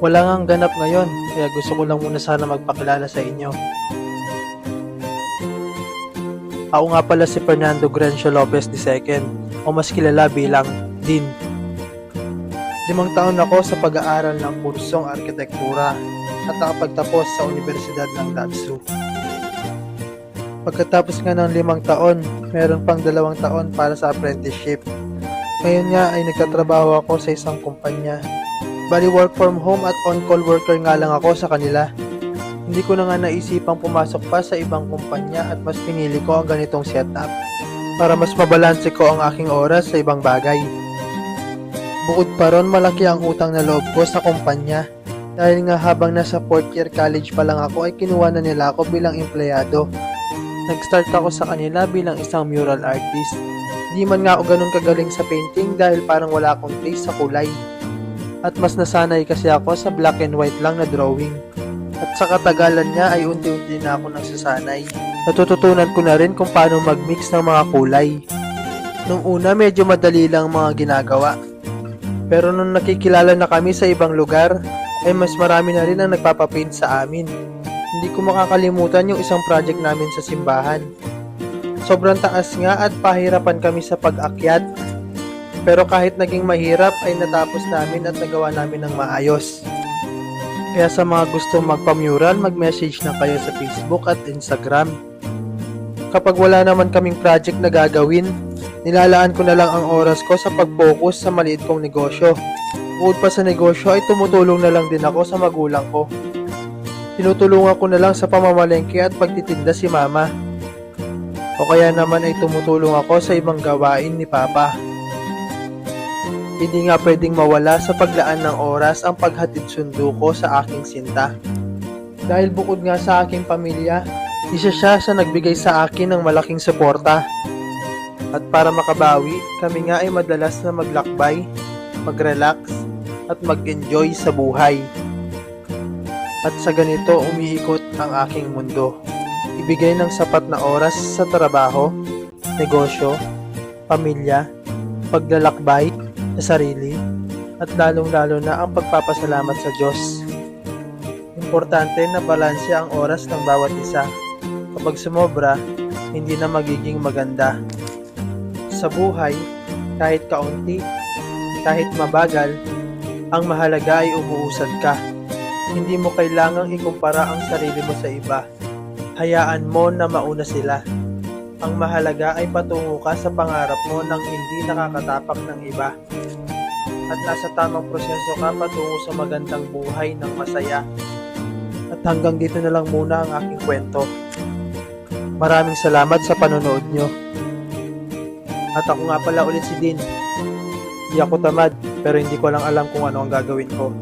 Wala ngang ganap ngayon, kaya gusto ko lang muna sana magpakilala sa inyo. Ako nga pala si Fernando Grancio Lopez II, o mas kilala bilang Dean. 5 taon ako sa pag-aaral ng kursong arkitektura at nakapagtapos sa Universidad ng Datsu. Pagkatapos nga ng 5 taon, meron pang 2 taon para sa apprenticeship. Ngayon nga ay nagtatrabaho ako sa isang kumpanya. Bali work from home at on-call worker nga lang ako sa kanila. Hindi ko na nga naisipang pumasok pa sa ibang kumpanya at mas pinili ko ang ganitong setup para mas mabalanse ko ang aking oras sa ibang bagay. Bukod pa ron, malaki ang utang na loob ko sa kumpanya dahil nga habang nasa 4th year college pa lang ako ay kinuha na nila ako bilang empleyado. Nag-start ako sa kanila bilang isang mural artist. Di man nga ako ganun kagaling sa painting dahil parang wala akong taste sa kulay. At mas nasanay kasi ako sa black and white lang na drawing. At sa katagalan niya ay unti-unti na ako nagsasanay. Natututunan ko na rin kung paano mag-mix ng mga kulay. Nung una medyo madali lang mga ginagawa. Pero nung nakikilala na kami sa ibang lugar, ay mas marami na rin ang nagpapapaint sa amin. Hindi ko makakalimutan yung isang project namin sa simbahan. Sobrang taas nga at pahirapan kami sa pag-akyat. Pero kahit naging mahirap ay natapos namin at nagawa namin ng maayos. Kaya sa mga gusto magpa-mural, mag-message na kayo sa Facebook at Instagram. Kapag wala naman kaming project na gagawin, nilalaan ko na lang ang oras ko sa pag-focus sa maliit kong negosyo. Bukod pa sa negosyo ay tumutulong na lang din ako sa magulang ko. Tinutulungan ko na lang sa pamamalengke at pagtitinda si mama. O kaya naman ay tumutulong ako sa ibang gawain ni papa. Hindi nga pwedeng mawala sa paglaan ng oras ang paghatid sundo ko sa aking sinta. Dahil bukod nga sa aking pamilya, isa siya sa nagbigay sa akin ng malaking suporta. At para makabawi, kami nga ay madalas na maglakbay, mag-relax, at mag-enjoy sa buhay. At sa ganito umiikot ang aking mundo. Ibigay ng sapat na oras sa trabaho, negosyo, pamilya, paglalakbay, sa sarili, at lalong-lalo na ang pagpapasalamat sa Diyos. Importante na balanse ang oras ng bawat isa. Kapag sumobra, hindi na magiging maganda. Sa buhay, kahit kaunti, kahit mabagal, ang mahalaga ay umuusad ka. Hindi mo kailangang ikumpara ang sarili mo sa iba. Hayaan mo na mauna sila. Ang mahalaga ay patungo ka sa pangarap mo nang hindi nakakatapak ng iba. At nasa tamang proseso ka patungo sa magandang buhay ng masaya. At hanggang dito na lang muna ang aking kwento. Maraming salamat sa panonood nyo. At ako nga pala ulit si Dean. Hindi ako tamad, pero hindi ko lang alam kung ano ang gagawin ko.